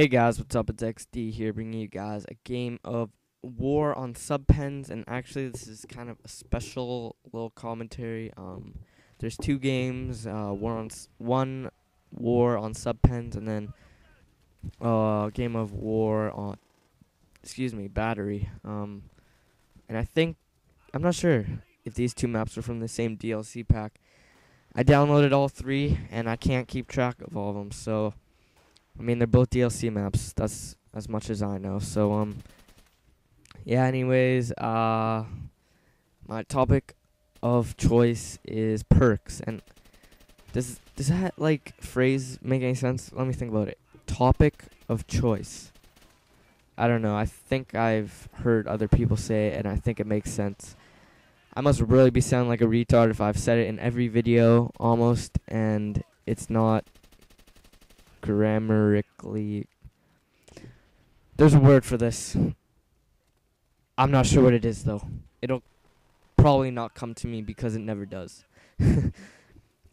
Hey guys, what's up? It's XD here bringing you guys a game of War on Subpens, and actually this is kind of a special little commentary. There's two games, one War on Subpens, and then game of War on, Battery. And I'm not sure if these two maps are from the same DLC pack. I downloaded all three, and I can't keep track of all of them, so I mean, they're both DLC maps. That's as much as I know. So, yeah, anyways, my topic of choice is perks. And does that, like, phrase make any sense? Let me think about it. Topic of choice. I don't know. I think I've heard other people say it, and I think it makes sense. I must really be sounding like a retard if I've said it in every video, almost, and it's not grammatically. There's a word for this. I'm not sure what it is though. It'll probably not come to me because it never does.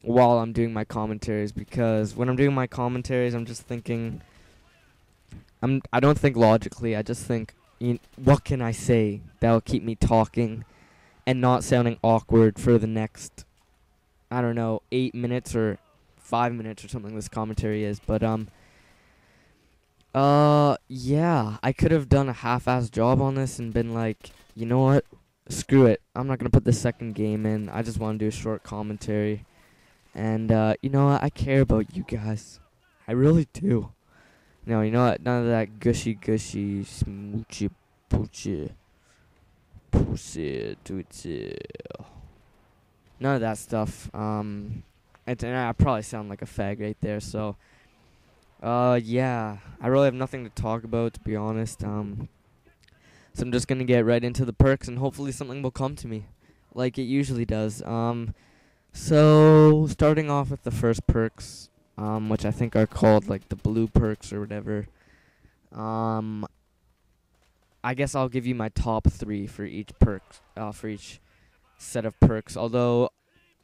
While I'm doing my commentaries, because when I'm doing my commentaries, I'm just thinking. I don't think logically. I just think, what can I say that'll keep me talking and not sounding awkward for the next, I don't know, 8 minutes or 5 minutes or something this commentary is. But yeah, I could have done a half-assed job on this and been like, you know what, screw it, I'm not gonna put the second game in. I just want to do a short commentary, and you know what, I care about you guys, I really do. No, you know what, none of that gushy smoochy poochie pussy dootsie, none of that stuff. And I probably sound like a fag right there, so yeah, I really have nothing to talk about, to be honest. So I'm just gonna get right into the perks, and hopefully something will come to me, like it usually does. So starting off with the first perks, which I think are called like the blue perks or whatever. I guess I'll give you my top 3 for each for each set of perks. Although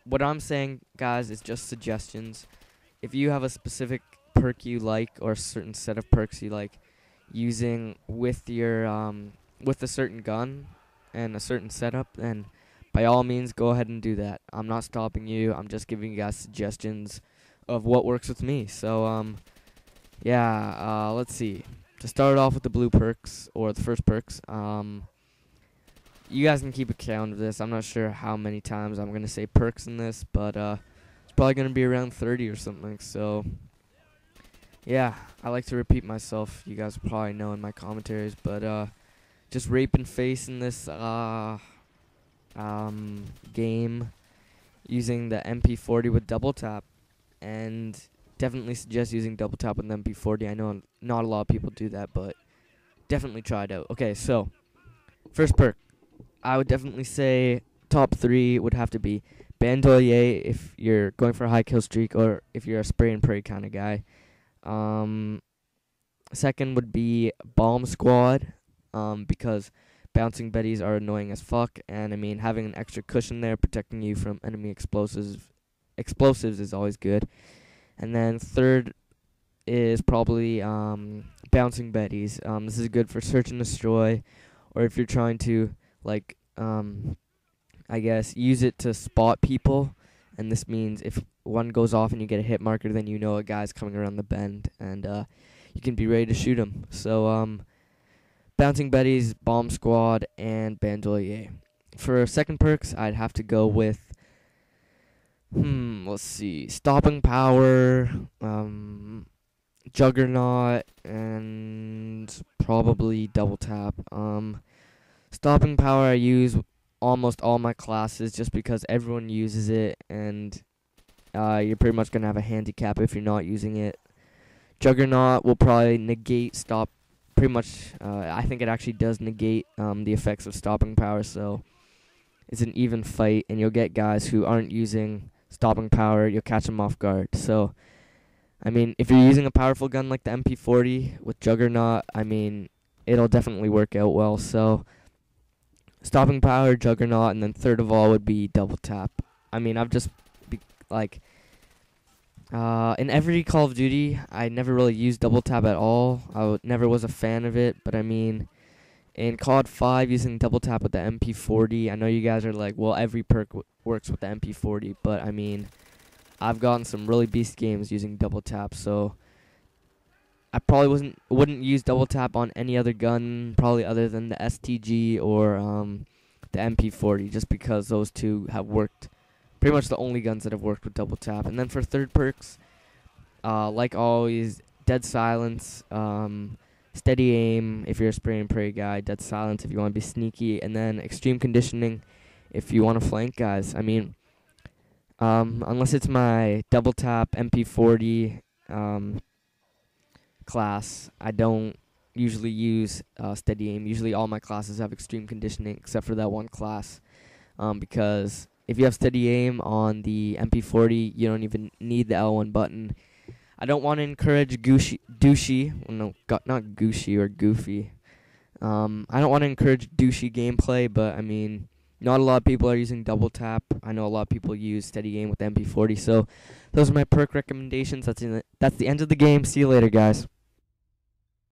what I'm saying, guys, is just suggestions. If you have a specific perk you like, or a certain set of perks you like using with your with a certain gun and a certain setup, then by all means go ahead and do that. I'm not stopping you. I'm just giving you guys suggestions of what works with me. So yeah, let's see. To start off with the blue perks, or the first perks, you guys can keep account of this. I'm not sure how many times I'm going to say perks in this, but it's probably going to be around 30 or something. So, yeah, I like to repeat myself. You guys probably know in my commentaries, but just raping face in this game using the MP40 with double tap, and definitely suggest using double tap with the MP40. I know not a lot of people do that, but definitely try it out. Okay, so first perk. I would definitely say top 3 would have to be Bandolier if you're going for a high kill streak, or if you're a spray and pray kind of guy. Second would be Bomb Squad, because bouncing betties are annoying as fuck, and I mean having an extra cushion there protecting you from enemy explosives is always good. And then third is probably bouncing betties. This is good for search and destroy, or if you're trying to like I guess use it to spot people, and this means if one goes off and you get a hit marker, then you know a guy's coming around the bend, and you can be ready to shoot him. So bouncing betties, bomb squad, and bandolier. For second perks, I'd have to go with let's see, stopping power, juggernaut, and probably double tap. Stopping power I use almost all my classes just because everyone uses it, and you're pretty much going to have a handicap if you're not using it. Juggernaut will probably negate stop, pretty much, I think it actually does negate the effects of stopping power, so it's an even fight, and you'll get guys who aren't using stopping power, you'll catch them off guard. So, I mean, if you're using a powerful gun like the MP40 with Juggernaut, I mean, it'll definitely work out well. So, stopping power, Juggernaut, and then third of all would be double tap. I mean, I've just, In every Call of Duty, I never really used double tap at all. Never was a fan of it, but I mean, in CoD5 using double tap with the MP40, I know you guys are like, well, every perk works with the MP40, but I mean, I've gotten some really beast games using double tap, so I probably wouldn't use double tap on any other gun, probably other than the STG or the MP40, just because those two have worked. Pretty much the only guns that have worked with double tap. And then for third perks, like always, dead silence, steady aim if you're a spray and pray guy, dead silence if you want to be sneaky, and then extreme conditioning if you want to flank guys. I mean, unless it's my double tap MP40 class, I don't usually use steady aim. Usually all my classes have extreme conditioning except for that one class, because if you have steady aim on the MP40, you don't even need the L1 button. I don't want to encourage douchey, well, no, not gooshy or goofy. I don't want to encourage douchey gameplay, but I mean, not a lot of people are using double tap. I know a lot of people use steady aim with MP40. So those are my perk recommendations. That's the end of the game. See you later, guys.